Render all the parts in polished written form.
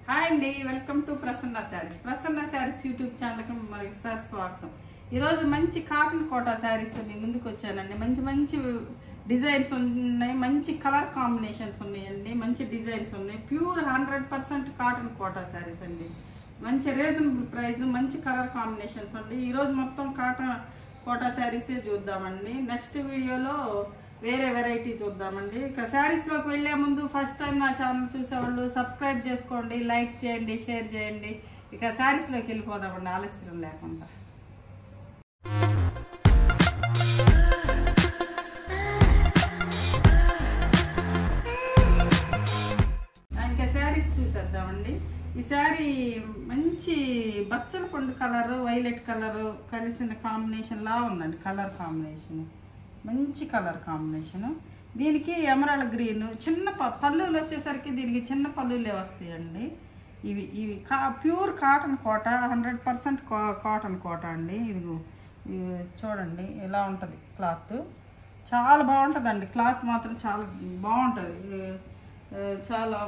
Hi అండి, welcome to Prasanna saris. Prasanna saris YouTube ఛానల్కి మరొకసారి స్వాగతం. ఈరోజు మంచి కాటన్ కోటా శారీస్తో మీ ముందుకు వచ్చానండి. మంచి మంచి డిజైన్స్ ఉన్నాయి, మంచి కలర్ కాంబినేషన్స్ ఉన్నాయండి, మంచి డిజైన్స్ ఉన్నాయి. ప్యూర్ 100% కాటన్ కోటా శారీస్ అండి. మంచి రీజనబుల్ ప్రైస్, మంచి కలర్ కాంబినేషన్స్ అండి. ఈరోజు మొత్తం కాటన్ కోటా శారీసే చూద్దామండి. నెక్స్ట్ వీడియోలో వేరే వెరైటీ చూద్దామండి. ఇక శారీస్లోకి వెళ్ళే ముందు ఫస్ట్ టైం నా ఛానల్ చూసేవాళ్ళు సబ్స్క్రైబ్ చేసుకోండి, లైక్ చేయండి, షేర్ చేయండి. ఇక శారీస్లోకి వెళ్ళిపోదామండి ఆలస్యం లేకుండా. ఇంకా శారీస్ చూసేద్దామండి. ఈ శారీ మంచి బచ్చల పండు కలరు, వైలెట్ కలరు కలిసిన కాంబినేషన్ లా ఉందండి. కలర్ కాంబినేషన్ మంచి కలర్ కాంబినేషను. దీనికి ఎమరాల్డ్ గ్రీన్ చిన్న పళ్ళులు వచ్చేసరికి దీనికి చిన్న పళ్ళులే వస్తాయండి. ఇవి ప్యూర్ కాటన్ కోట, 100% కాటన్ కోట అండి. ఇది చూడండి ఎలా ఉంటుంది. క్లాత్ చాలా బాగుంటుందండి. క్లాత్ మాత్రం చాలా బాగుంటుంది, చాలా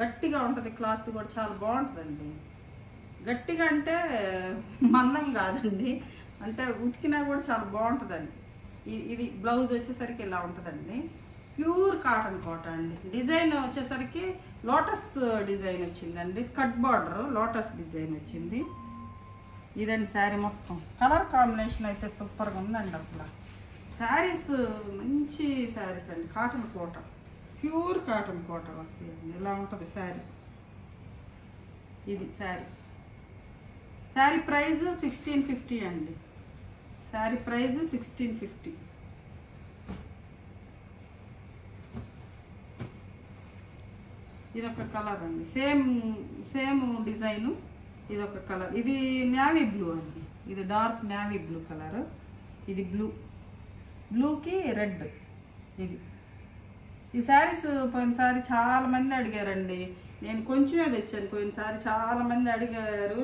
గట్టిగా ఉంటుంది. క్లాత్ కూడా చాలా బాగుంటుందండి. గట్టిగా అంటే మందం కాదండి, అంటే ఉతికినా కూడా చాలా బాగుంటుందండి. ఇది బ్లౌజ్ వచ్చేసరికి ఇలా ఉంటుందండి. ప్యూర్ కాటన్ కోట అండి. డిజైన్ వచ్చేసరికి లోటస్ డిజైన్ వచ్చిందండి. స్కర్ట్ బార్డర్ లోటస్ డిజైన్ వచ్చింది. ఇదండి శారీ మొత్తం. కలర్ కాంబినేషన్ అయితే సూపర్గా ఉందండి. అసలు శారీస్ మంచి శారీస్ అండి. కాటన్ కోట, ప్యూర్ కాటన్ కోట వస్తాయండి. ఇలా ఉంటుంది శారీ. ఇది శారీ ప్రైస్ 1650 అండి. శారీ ప్రైస్ 1650. ఇదొక కలర్ అండి. Same design. ఇదొక కలర్. ఇది నేవీ బ్లూ అండి. ఇది డార్క్ నేవీ బ్లూ కలర్. ఇది బ్లూకి రెడ్. ఈ శారీస్ పోయినసారి చాలామంది అడిగారండి. నేను కొంచెమే తెచ్చాను. పోయినసారి చాలామంది అడిగారు.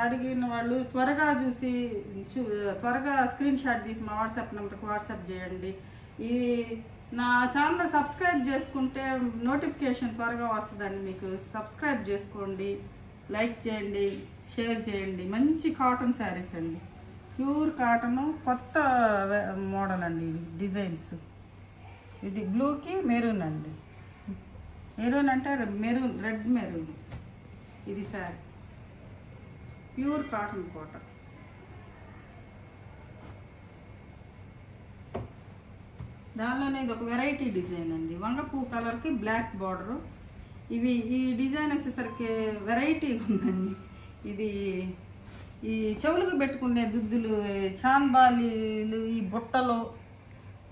అడిగిన వాళ్ళు త్వరగా చూసి త్వరగా స్క్రీన్ షాట్ తీసి మా వాట్సాప్ నెంబర్కి వాట్సాప్ చేయండి. ఈ నా ఛానల్ సబ్స్క్రైబ్ చేసుకుంటే నోటిఫికేషన్ త్వరగా వస్తుందండి. మీకు సబ్స్క్రైబ్ చేసుకోండి, లైక్ చేయండి, షేర్ చేయండి. మంచి కాటన్ శారీస్ అండి. ప్యూర్ కాటను, కొత్త మోడల్ అండి. ఇది డిజైన్స్. ఇది బ్లూకి మెరూన్ అండి. మెరూన్ అంటే మెరూన్, రెడ్ మెరూన్. ఇది శారీ ప్యూర్ కాటన్ కోట. దానిలోనే ఇది ఒక వెరైటీ డిజైన్ అండి. వంగపూ కలర్కి బ్లాక్ బార్డరు. ఈ డిజైన్ వచ్చేసరికి వెరైటీగా ఉందండి. ఇది ఈ చెవులకు పెట్టుకునే దుద్దులు, చాన్బాలీలు, ఈ బుట్టలు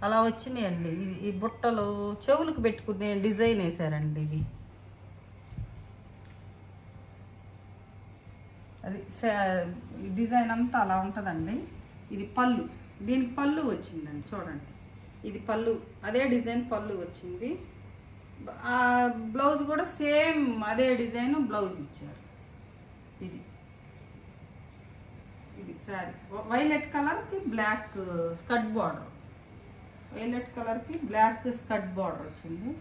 అలా వచ్చినాయండి. ఈ బుట్టలు చెవులకు పెట్టుకునే డిజైన్ వేసారండి. ఇది అది డిజైన్ అంతా అలా ఉంటుందండి. ఇది పళ్ళు. దీనికి పళ్ళు వచ్చిందండి. చూడండి, ఇది పళ్ళు. అదే డిజైన్ పళ్ళు వచ్చింది. ఆ బ్లౌజ్ కూడా సేమ్ అదే డిజైన్ బ్లౌజ్ ఇచ్చారు. ఇది శారీ వైలెట్ కలర్కి బ్లాక్ స్కర్ట్ బార్డర్. వైలెట్ కలర్కి బ్లాక్ స్కర్ట్ బార్డర్ వచ్చింది.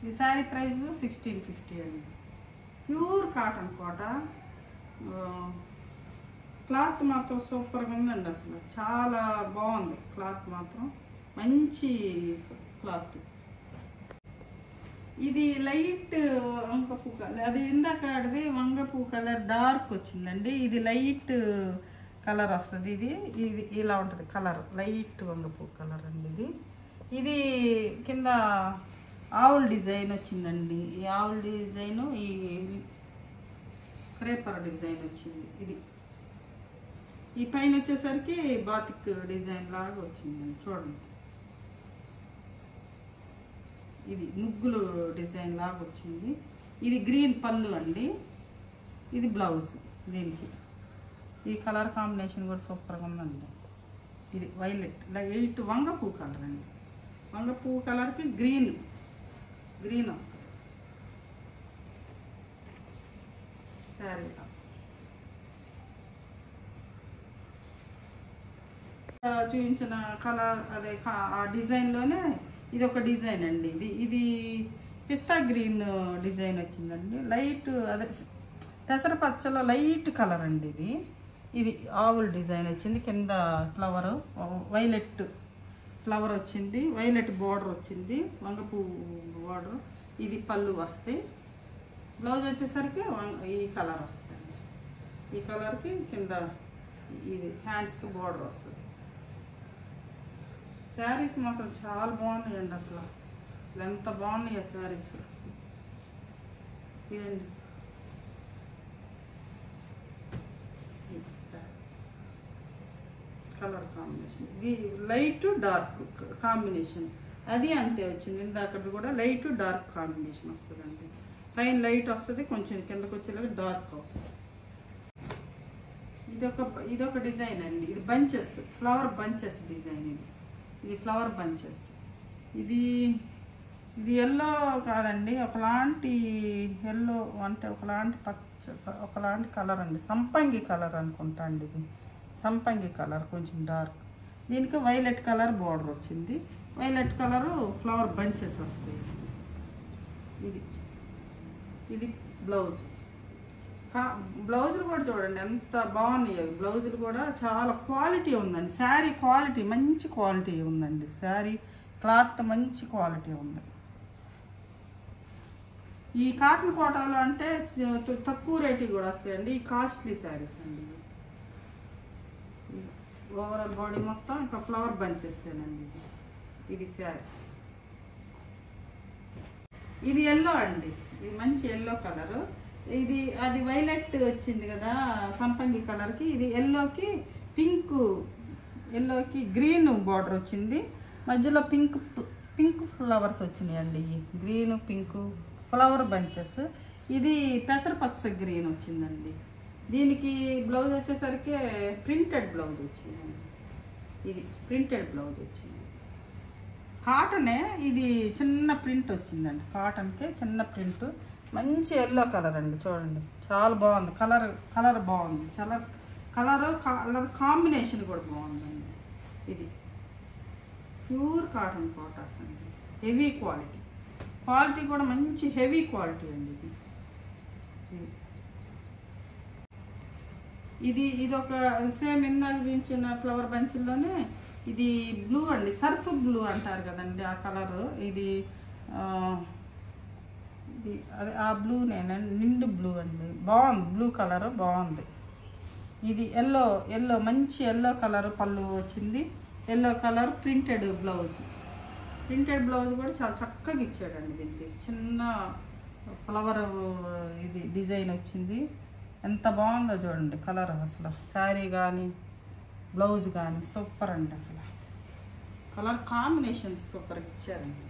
ఈ శారీ ప్రైస్ 1650 అండి. ప్యూర్ కాటన్ కోట. క్లాత్ మాత్రం సూపర్గా ఉందండి. అసలు చాలా బాగుంది. క్లాత్ మాత్రం మంచి క్లాత్. ఇది లైట్ వంగపూ కలర్. అది ఇందాక ఆడిది వంగపూ కలర్ డార్క్ వచ్చిందండి. ఇది లైట్ కలర్ వస్తుంది. ఇది ఇలా ఉంటుంది కలర్. లైట్ వంగపూ కలర్ అండి. ఇది కింద ఆవుల్ డిజైన్ వచ్చిందండి. ఈ ఆవుల్ డిజైను, ఈ క్రేపర్ డిజైన్ వచ్చింది. ఈ పైన వచ్చేసరికి బాతిక్ డిజైన్ లాగా వచ్చిందండి. చూడండి, ఇది ముగ్గులు డిజైన్ లాగా వచ్చింది. ఇది గ్రీన్ పళ్ళు అండి. ఇది బ్లౌజ్. దీనికి ఈ కలర్ కాంబినేషన్ కూడా సూపర్గా ఉందండి. ఇది వైలెట్ లైట్ వంగపూ కలర్ అండి. వంగపూ కలర్కి గ్రీన్ వస్తుంది శారీ. చూపించిన కలర్ అదే ఆ డిజైన్లోనే ఇది ఒక డిజైన్ అండి. ఇది పిస్తా గ్రీన్ డిజైన్ వచ్చిందండి. లైట్ అదే పెసరపచ్చలో లైట్ కలర్ అండి ఇది. ఇది ఆవుల్ డిజైన్ వచ్చింది. కింద ఫ్లవర్ వైలెట్ ఫ్లవర్ వచ్చింది, వైలెట్ బార్డర్ వచ్చింది, వంగపూ బార్డర్. ఇది పళ్ళు వస్తాయి. బ్లౌజ్ వచ్చేసరికి ఈ కలర్ వస్తుంది. ఈ కలర్కి కింద ఇది హ్యాండ్స్కి బార్డర్ వస్తుంది. శారీస్ మాత్రం చాలా బాగున్నాయండి. అసలు ఎంత బాగున్నాయి శారీస్. ఇదండి కలర్ కాంబినేషన్. ఇది లైట్ డార్క్ కాంబినేషన్. అది అంతే వచ్చింది. ఇందాకటి కూడా లైట్ డార్క్ కాంబినేషన్ వస్తుందండి. పైన లైట్ వస్తుంది, కొంచెం కిందకు వచ్చేలాగా డార్క్ అవుతుంది. ఇదొక డిజైన్ అండి. ఇది బంచెస్, ఫ్లవర్ బంచెస్ డిజైన్. ఇది ఫ్లవర్ బంచెస్. ఇది ఎల్లో కాదండి, ఒకలాంటి ఎల్లో అంటే ఒకలాంటి పచ్చ, ఒకలాంటి కలర్ అండి. సంపంగి కలర్ అనుకుంటా అండి. ఇది సంపంగి కలర్, కొంచెం డార్క్. దీనికి వైలెట్ కలర్ బార్డర్ వచ్చింది. వైలెట్ కలరు ఫ్లవర్ బంచెస్ వస్తాయి. ఇది బ్లౌజ్. బ్లౌజులు కూడా చూడండి ఎంత బాగున్నాయి. బ్లౌజులు కూడా చాలా క్వాలిటీ ఉందండి. శారీ క్వాలిటీ మంచి క్వాలిటీ ఉందండి. శారీ క్లాత్ మంచి క్వాలిటీ ఉంది. ఈ కాటన్ కోటాలు అంటే తక్కువ రేటు కూడా వస్తాయండి. ఈ కాస్ట్లీ శారీస్ అండి. ఓవరాల్ బాడీ మొత్తం ఇంకా ఫ్లవర్ బంచెస్తేనండి. ఇది శారీ. ఇది ఎల్లో అండి. ఇది మంచి ఎల్లో కలరు. ఇది అది వైలెట్ వచ్చింది కదా సంపంగి కలర్కి. ఇది ఎల్లోకి పింక్, ఎల్లోకి గ్రీన్ బార్డర్ వచ్చింది. మధ్యలో పింక్ ఫ్లవర్స్ వచ్చినాయండి. Green pink flower bunches. ఇది పెసరపచ్చ గ్రీన్ వచ్చిందండి. దీనికి బ్లౌజ్ వచ్చేసరికి ప్రింటెడ్ బ్లౌజ్ వచ్చిందండి. ఇది ప్రింటెడ్ బ్లౌజ్ వచ్చింది. కాటనే. ఇది చిన్న ప్రింట్ వచ్చిందండి. కాటన్కి చిన్న ప్రింట్. మంచి ఎల్లో కలర్ అండి. చూడండి చాలా బాగుంది. కలర్ బాగుంది. కలర్ కాంబినేషన్ కూడా బాగుందండి. ఇది ప్యూర్ కాటన్ కోటాస్ అండి. హెవీ క్వాలిటీ కూడా మంచి హెవీ క్వాలిటీ అండి. ఇది ఒక సేమ్ ఇన్నాళ్ళు చూపించిన ఫ్లవర్ బంచ్లోనే ఇది బ్లూ అండి. సర్ఫ్ బ్లూ అంటారు కదండి ఆ కలరు. ఇది అదే ఆ బ్లూనేనండి. నిండు బ్లూ అండి. బాగుంది. బ్లూ కలర్ బాగుంది. ఇది ఎల్లో మంచి ఎల్లో కలర్ పళ్ళు వచ్చింది. Yellow colour printed blouse. Printed blouse కూడా చాలా చక్కగా ఇచ్చాడండి. దీనికి చిన్న ఫ్లవర్ ఇది డిజైన్ వచ్చింది. ఎంత బాగుందో చూడండి కలర్. అసలు శారీ కానీ బ్లౌజ్ కానీ సూపర్ అండి. అసలు కలర్ కాంబినేషన్ సూపర్ ఇచ్చారండి.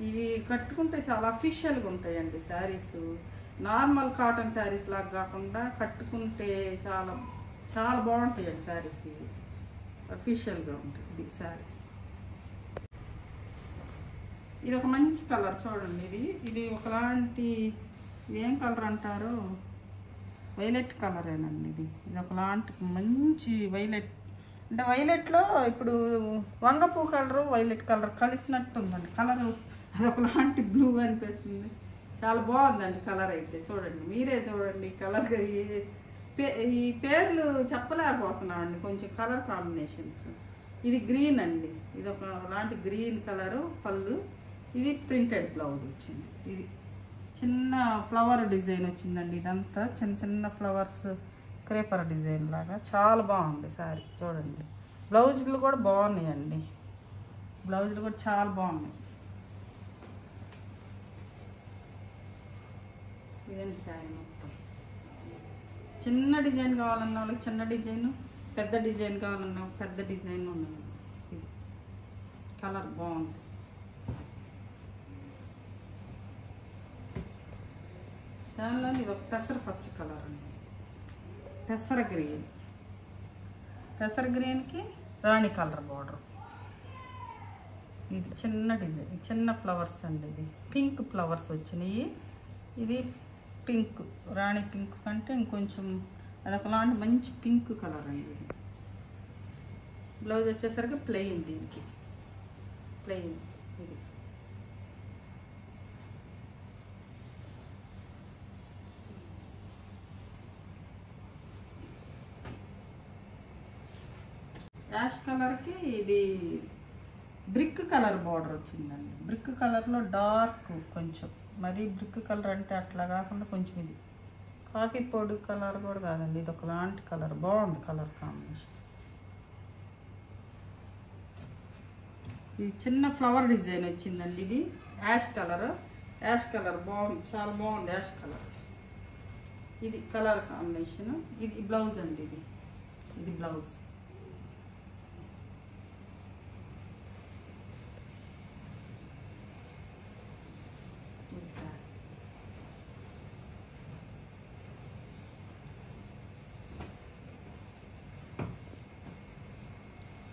ఇవి కట్టుకుంటే చాలా అఫీషియల్గా ఉంటాయండి శారీస్. నార్మల్ కాటన్ శారీస్ లాగా కాకుండా కట్టుకుంటే చాలా చాలా బాగుంటాయండి శారీస్. ఇవి అఫీషియల్గా ఉంటుంది ఈ శారీ. ఇది ఒక మంచి కలర్ చూడండి. ఇది ఒకలాంటి, ఇది ఏం కలర్ అంటారు, వైలెట్ కలరేనండి. ఇది ఒకలాంటి మంచి వైలెట్. అంటే వైలెట్లో ఇప్పుడు వంగపూ కలరు వైలెట్ కలర్ కలిసినట్టు ఉందండి. కలరు అది ఒకలాంటి బ్లూ అనిపిస్తుంది. చాలా బాగుందండి కలర్ అయితే. చూడండి మీరే చూడండి కలర్. ఈ పేర్లు చెప్పలేకపోతున్నామండి. కొంచెం కలర్ కాంబినేషన్స్. ఇది గ్రీన్ అండి. ఇది ఒకలాంటి గ్రీన్ కలరు పళ్ళు. ఇది ప్రింటెడ్ బ్లౌజ్ వచ్చింది. ఇది చిన్న ఫ్లవర్ డిజైన్ వచ్చిందండి. ఇదంతా చిన్న ఫ్లవర్స్ క్రేపర్ డిజైన్ లాగా చాలా బాగుంది శారీ. చూడండి బ్లౌజులు కూడా బాగున్నాయండి. బ్లౌజులు కూడా చాలా బాగున్నాయి. ఇదండి శారీ మొత్తం. చిన్న డిజైన్ కావాలన్న వాళ్ళకి చిన్న డిజైన్, పెద్ద డిజైన్ కావాలన్నా పెద్ద డిజైన్ ఉన్నాయి. ఇది కలర్ బాగుంది. దానిలో ఇది ఒక పెసరపచ్చ కలర్ అండి. పెసర గ్రీన్కి రాణి కలర్ బార్డర్. ఇది చిన్న డిజైన్, చిన్న ఫ్లవర్స్ అండి. ఇది పింక్ ఫ్లవర్స్ వచ్చినాయి. ఇది పింక్, రాణి పింక్ కంటే ఇంకొంచెం అదొకలాంటి మంచి పింక్ కలర్ అండి. ఇది బ్లౌజ్ వచ్చేసరికి ప్లెయిన్. దీనికి ప్లెయిన్ ఇది యాష్ కలర్కి ఇది బ్రిక్ కలర్ బార్డర్ వచ్చిందండి. బ్రిక్ కలర్లో డార్క్ కొంచెం, మరీ బ్రిక్ కలర్ అంటే అట్లా కాకుండా కొంచెం ఇది కాఫీ పొడి కలర్ కూడా కాదండి, ఇది ఒకలాంటి కలర్. బాగుంది కలర్ కాంబినేషన్. ఇది చిన్న ఫ్లవర్ డిజైన్ వచ్చిందండి. ఇది యాష్ కలర్ బాగుంది, చాలా బాగుంది యాష్ కలర్. ఇది కలర్ కాంబినేషన్. ఇది బ్లౌజ్ అండి. ఇది బ్లౌజ్.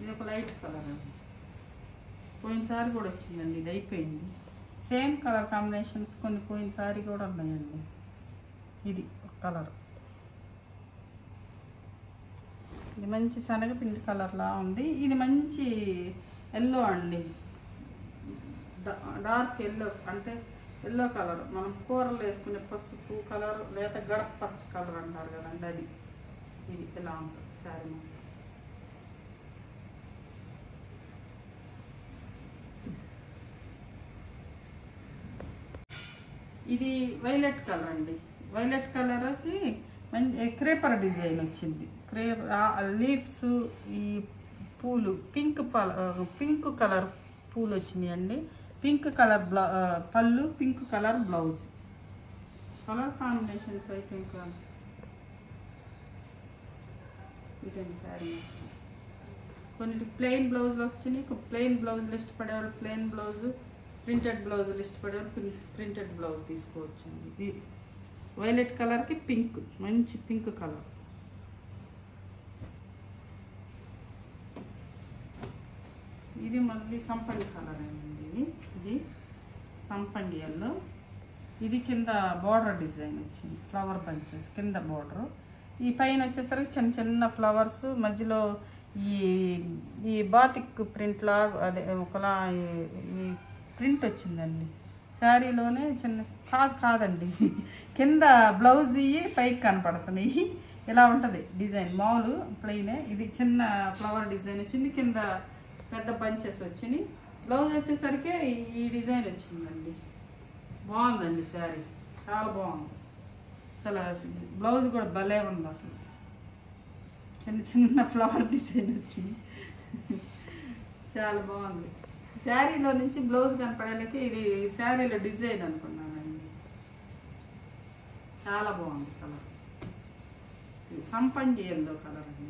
ఇది ఒక లైట్ కలర్ అండి. పోయినసారి కూడా వచ్చిందండి, ఇది అయిపోయింది. సేమ్ కలర్ కాంబినేషన్స్ కొన్ని పోయినసారి కూడా ఉన్నాయండి. ఇది ఒక కలర్. ఇది మంచి శనగపిండి కలర్లా ఉంది. ఇది మంచి ఎల్లో అండి, డార్క్ ఎల్లో, అంటే ఎల్లో కలర్ మనం కూరలు వేసుకునే పసుపు కలర్ లేదా గడప పచ్చ కలర్ అంటారు కదండి, అది. ఇది ఇలా ఉంటుంది శారీ. ఇది వైలెట్ కలర్ అండి. వైలెట్ కలర్కి మంచి క్రేపర్ డిజైన్ వచ్చింది. లీవ్స్, ఈ పూలు పింక్ కలర్ పూలు వచ్చినాయి అండి. పింక్ కలర్ పళ్ళు, pink colour blouse. Colour combinations అయితే ఇంకా ఇదండి శారీ. కొన్ని ప్లెయిన్ బ్లౌజులు వచ్చినాయి. ప్లెయిన్ బ్లౌజులు ఇష్టపడేవాళ్ళు ప్లెయిన్ బ్లౌజు, ప్రింటెడ్ బ్లౌజులు ఇష్టపడేవాళ్ళు ప్రింటెడ్ బ్లౌజ్ తీసుకోవచ్చండి. ఇది వైలెట్ కలర్కి పింక్, మంచి పింక్ కలర్. ఇది మళ్ళీ సంపంగి కలర్ అండి. ఇది సంపంగి ఎల్లో. ఇది కింద బార్డర్ డిజైన్ వచ్చింది, ఫ్లవర్ బంచెస్ కింద బార్డర్. ఈ పైన వచ్చేసరికి చిన్న చిన్న ఫ్లవర్స్, మధ్యలో ఈ బాతిక్ ప్రింట్ లాగా, అదే ఒకలా ఈ ప్రింట్ వచ్చిందండి శారీలోనే. కాదండి కింద బ్లౌజ్ ఇవి పైకి కనపడుతున్నాయి. ఇలా ఉంటుంది డిజైన్, మామూలు ప్లెయినే. ఇది చిన్న ఫ్లవర్ డిజైన్ వచ్చింది, కింద పెద్ద బంచెస్ వచ్చినాయి. బ్లౌజ్ వచ్చేసరికి ఈ డిజైన్ వచ్చిందండి. బాగుందండి శారీ, చాలా బాగుంది. అసలు బ్లౌజ్ కూడా భలే ఉంది. అసలు చిన్న చిన్న ఫ్లవర్ డిజైన్ వచ్చింది, చాలా బాగుంది. శారీలో నుంచి బ్లౌజ్ కనపడేలకి ఇది శారీలో డిజైన్ అనుకున్నానండి. చాలా బాగుంది కలర్. ఇది సంపంగి ఎల్లో కలర్ అండి.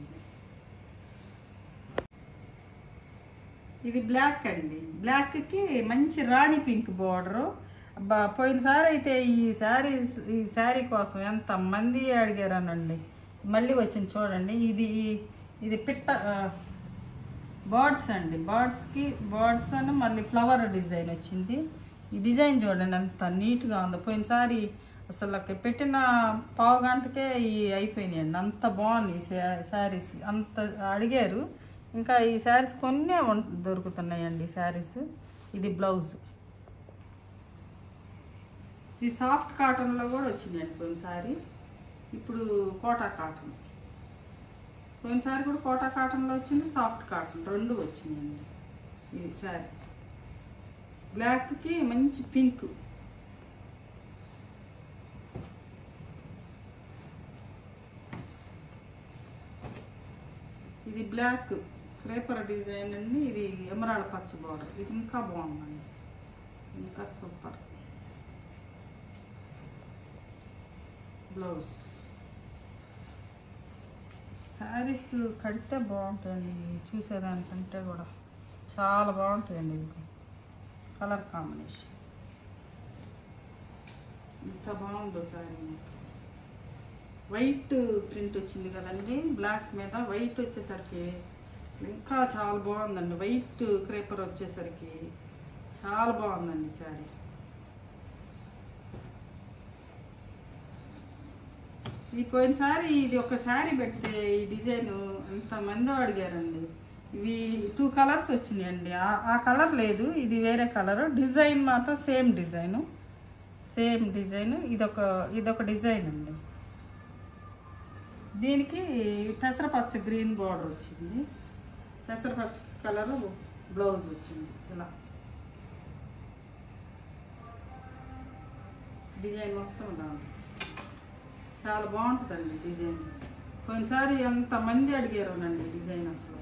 ఇది బ్లాక్ అండి. బ్లాక్కి మంచి రాణి పింక్ బార్డరు. పోయినసారి అయితే ఈ శారీ కోసం ఎంతమంది అడిగారనండి. మళ్ళీ వచ్చింది చూడండి. ఇది పిట్ట బర్డ్స్ అండి. బర్డ్స్ అని మళ్ళీ ఫ్లవర్ డిజైన్ వచ్చింది. ఈ డిజైన్ చూడండి ఎంత నీట్గా ఉందో. పోయినసారి అసలు పెట్టిన పావు గంటకే అయిపోయినాయండి, అంత బాగుంది శారీస్. అంత అడిగారు. ఇంకా ఈ శారీస్ కొన్నే దొరుకుతున్నాయండి శారీస్. ఇది బ్లౌజ్. ఇది సాఫ్ట్ కాటన్లో కూడా వచ్చిందండి పోయినసారి. ఇప్పుడు కోటా కాటన్. పోయినసారి కూడా కోటా కాటన్లో వచ్చింది, సాఫ్ట్ కాటన్ రెండు వచ్చినాయండి. ఇది శారీ బ్లాక్కి మంచి పింక్. ఇది బ్లాక్ క్రేపర్ డిజైన్ అండి. ఇది ఎమరాల్డ్ పచ్చ బార్డర్. ఇది ఇంకా బాగుందండి, ఇంకా సూపర్. బ్లౌజ్. శారీస్ కడితే బాగుంటాయండి, చూసేదానికంటే కూడా చాలా బాగుంటాయండి. ఇది కలర్ కాంబినేషన్ ఎంత బాగుందో శారీ. వైట్ ప్రింట్ వచ్చింది కదండి, బ్లాక్ మీద వైట్ వచ్చేసరికి ఇంకా చాలా బాగుందండి. వైట్ క్రేపర్ వచ్చేసరికి చాలా బాగుందండి శారీ. ఇది పోయినసారి ఇది ఒక శారీ పెడితే ఈ డిజైన్ ఎంతమందో అడిగారండి. ఇవి 2 కలర్స్ వచ్చినాయండి. ఆ కలర్ లేదు, ఇది వేరే కలర్. డిజైన్ మాత్రం సేమ్ డిజైను. ఇదొక డిజైన్ అండి. దీనికి పెసరపచ్చ గ్రీన్ బార్డర్ వచ్చింది. పెసరపచ్చ కలర్ బ్లౌజ్ వచ్చింది. ఇలా డిజైన్ మొత్తం ఇలా ఉంది. చాలా బాగుంటుందండి డిజైన్. కొన్నిసారి ఎంతమంది అడిగారునండి డిజైన్ అసలు.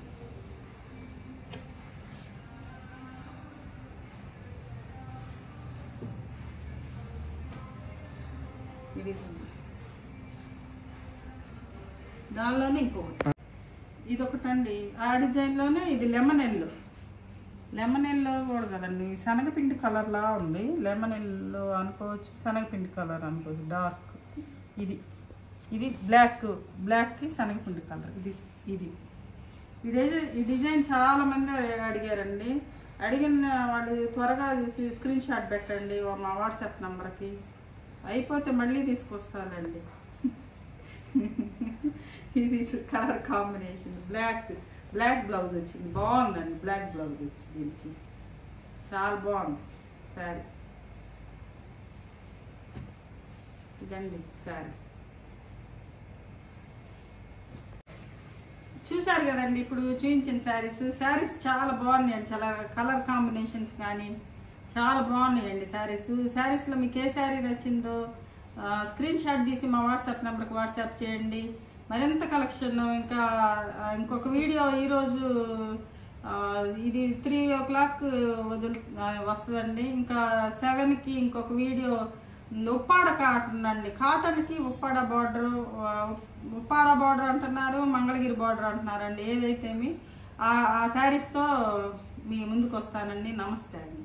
ఇది దానిలోనే ఇంకొకటి, ఇదొకటండి. ఆ డిజైన్లోనే ఇది లెమన్ ఎల్లో కూడా కదండి, శనగపిండి కలర్లా ఉంది. లెమన్ ఎల్లో అనుకోవచ్చు, శనగపిండి కలర్ అనుకోవచ్చు, డార్క్. ఇది బ్లాక్కి శనగపిండి కలర్. ఈ డిజైన్ చాలామంది అడిగారండి. అడిగిన వాళ్ళు త్వరగా చూసి స్క్రీన్ షాట్ పెట్టండి మా వాట్సాప్ నెంబర్కి. అయిపోతే మళ్ళీ తీసుకొస్తానండి. ఇది కలర్ కాంబినేషన్ బ్లాక్ బ్లౌజ్ వచ్చింది. బాగుందండి, బ్లాక్ బ్లౌజ్ వచ్చింది. దీనికి చాలా బాగుంది శారీ. ఇదండి శారీ. చూసారు కదండి ఇప్పుడు చూపించిన శారీస్ చాలా బాగున్నాయండి. చాలా కలర్ కాంబినేషన్స్ కానీ చాలా బాగున్నాయండి శారీస్లో. మీకు ఏ శారీ నచ్చిందో స్క్రీన్ షాట్ తీసి మా వాట్సాప్ నెంబర్కి వాట్సాప్ చేయండి. మరింత కలెక్షన్ ఇంకొక వీడియో ఈరోజు ఇది 3 o'clock వస్తుందండి. ఇంకా 7కి ఇంకొక వీడియో ఉప్పాడ కాటన్ అండి. కాటన్కి ఉప్పాడ బార్డర్ అంటున్నారు, మంగళగిరి బార్డర్ అంటున్నారండి. ఏదైతే ఆ శారీస్తో మీ ముందుకు వస్తానండి. నమస్తే అండి.